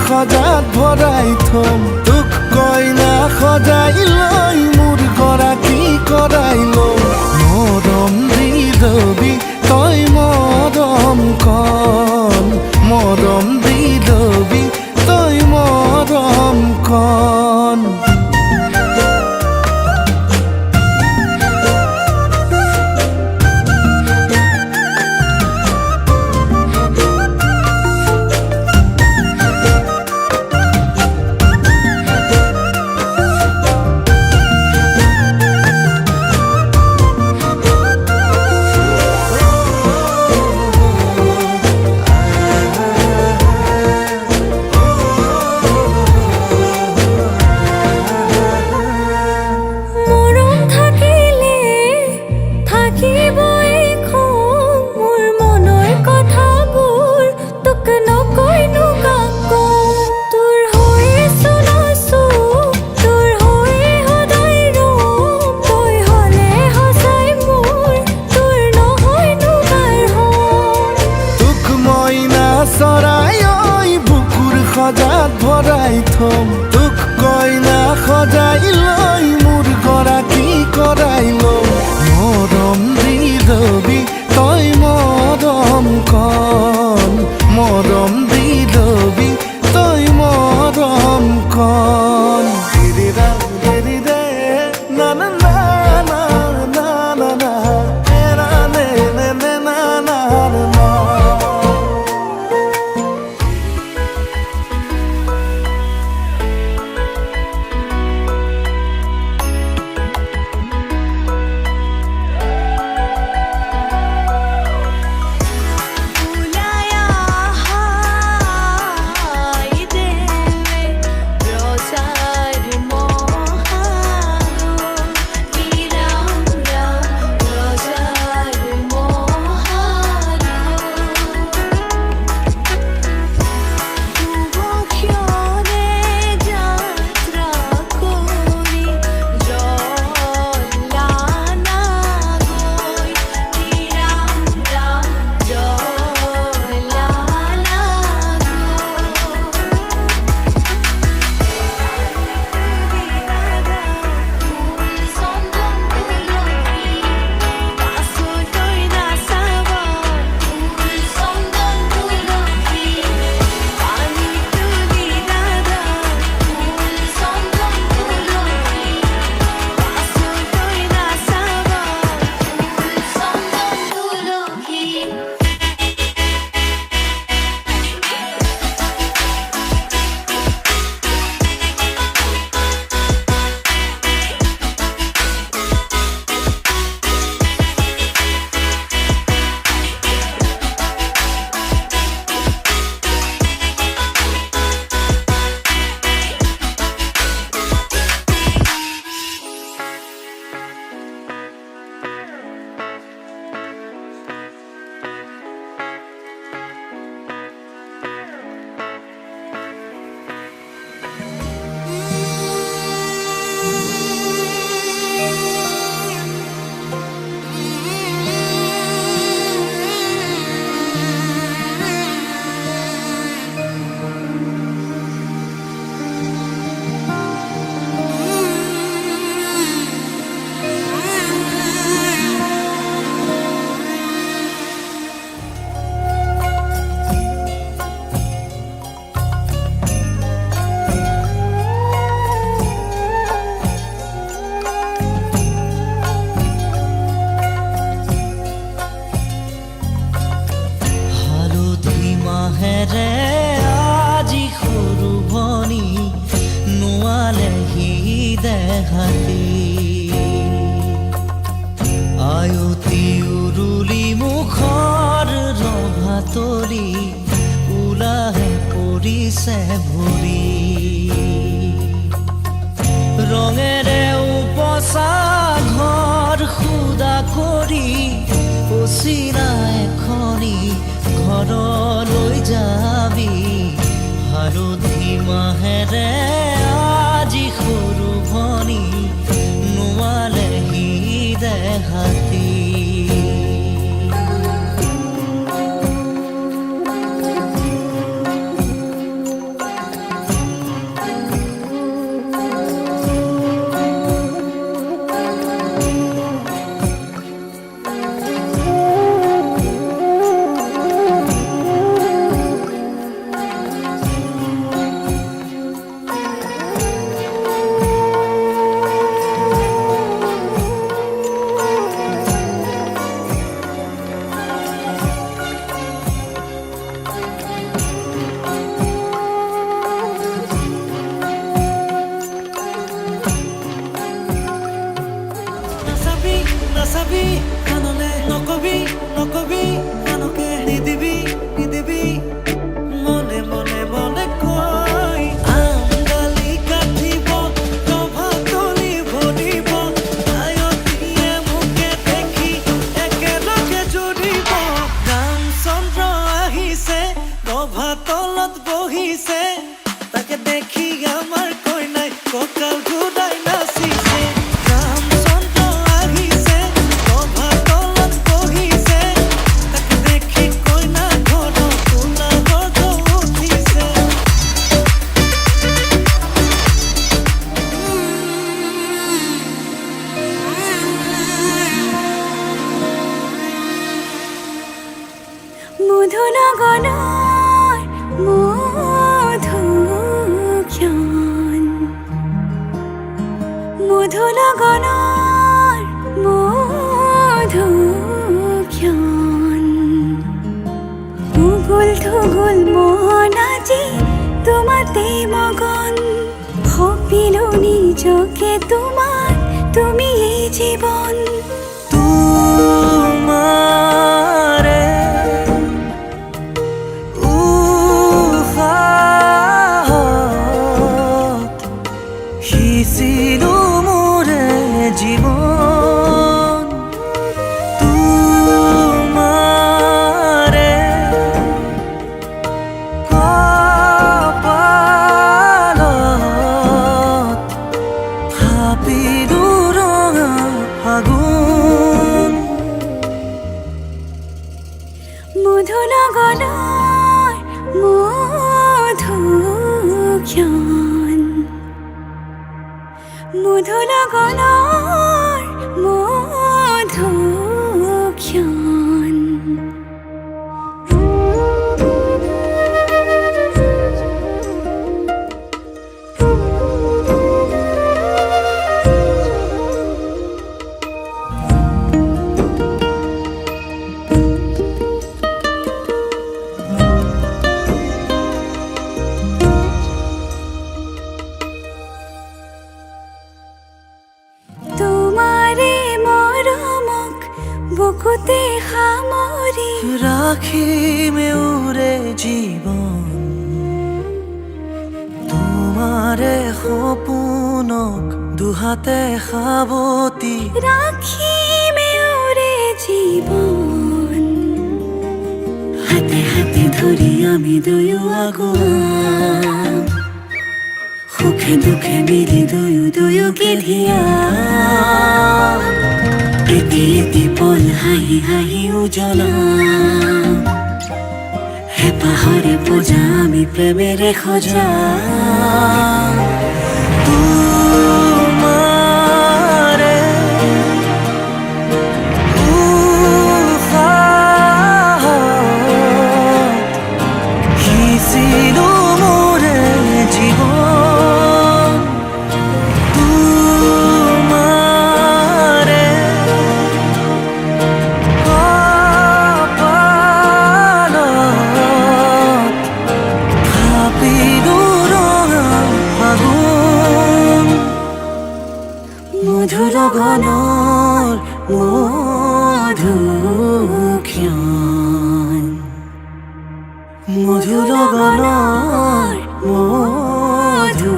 সজাত ভৰাই থম তোক কইনা সজাই লৈ মোৰ গৰাকী কৰাই লম মৰম দি লবি তই মৰম কন মৰম দি লবি তই মৰম কন সজাত ভৰাই থম তোক কইনা সজাই লৈ মোৰ গৰাকী কৰাই লম মৰম দি লবি তই মৰম কন মৰম দি লবি তই মৰম কন না না না না না না না নে নে নে না না না দেখাতি আয়তি উৰুলি মুখৰ ৰভাতলি ওলাহে পৰিছে ভৰি ৰঙেৰে উপচা ঘৰ খুদা কৰি পচিৰা এখনি ঘৰলৈ যাবি হালধি মাহেৰে আজি সৰু ভনী নোৱালেহি দেখাতি নাচাবি কাণলে নকবি নকবি আনকে নিদিবি নিদিবি মনে মনে মনে কৈ আমডালি কাটিব ৰভাতলি ভৰিব আয়তিয়ে মোকে দেখি একেলগে জুৰিব ৰামচন্দ্ৰ আহিছে ৰভাতলত বহিছে তাকে দেখি আমাৰ কইনাই কঁকাল ঘূৰাই নাচিছে মধুনগৰৰ মধুক্ষণ মধুনগৰৰ মধুক্ষণ উগুল থুগুল মন আজি তোমাতে মগন ভাবিলো নিজকে তোমাৰ তুমি এই জীৱন সিঁচিলো মোৰে জীৱন তোমাৰে কপালত থাপিলো ৰঙা ফাগুন মধুনগৰৰ মধুক্ষণ মধুনগৰৰ মধুক্ষণ বুকুতে সামৰি ৰাখিমে উৰে জীৱন তোমাৰে সপোনক দুহাতে সাৱতি ৰাখিমে উৰে জীৱন হাতে হাতে ধৰি আমি দুয়ো আগুৱা সুখে দুখে মিলি দুয়ো দুয়োকে ধিয়া এটি এটি পল হাঁহি হাঁহি উজ্বলা হেঁপাহৰে পূজা আমি প্ৰেমেৰে সজা তোমাৰে উশাহত সিঁচিলো মোৰে জীৱন তোমাৰে কপালত থাপিলো ৰঙা ফাগুন মধু লগনৰ মধু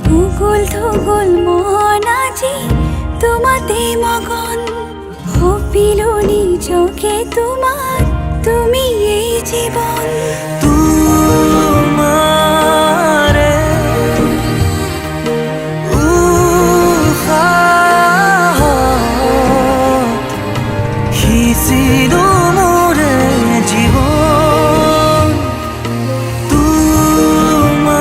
ভূগোল থুগোল মন আজি তোমাতে মগন সপিলো নিজকে তোমাৰ তুমি এই জীৱন তোমাৰে উশাহত সিঁচিলো মোৰে জীৱন তোমাৰে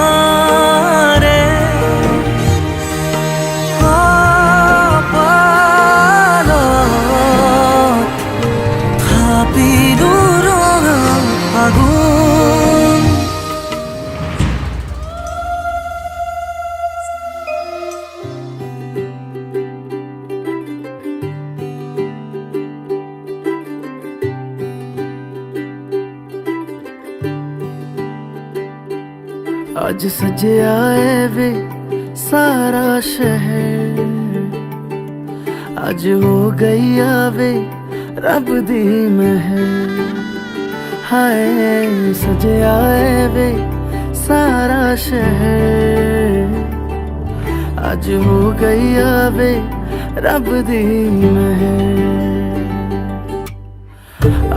কপালত থাপিলো ৰঙা আগুন आज सजया है वे सारा शहर आज हो गई आवे रब दी महर हाय सजया है वे सारा शहर आज हो गई आवे रब दी महर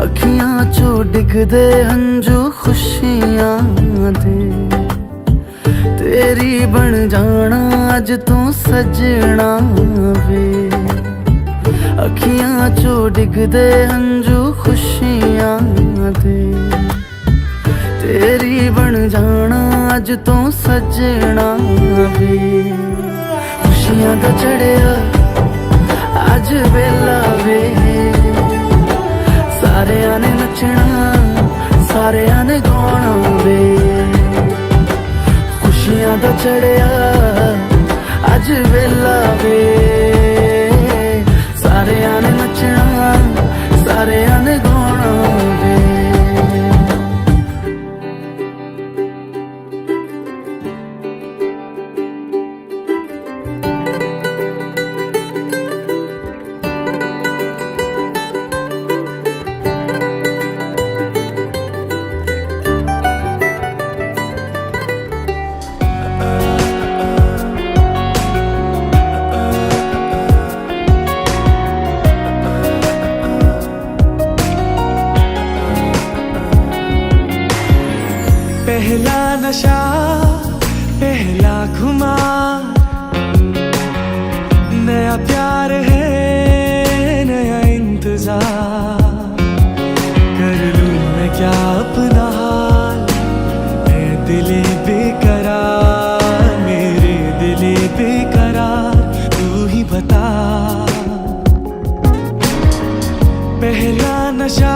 अखियां चो डिगदे हंजू खुशियां दे तेरी बन जाना अज तू सजना वे अखियां चो डिगदे हंजू खुशियां दे तेरी बन जाना अज तू सजना वे खुशियां दा चढ़िया अज वेला वे सारेयां ने नचना सारेयां ने गाना वे खुशियां दा चढ़िया अज वेला वे सारेयां ने नचना सारेयां ने गाना वे पहला नशा पहला खुमार नया प्यार है नया इंतजार कर लूं मैं क्या अपना हाल मैं दिले बेकरार मेरे दिले बेकरार तू ही बता पहला नशा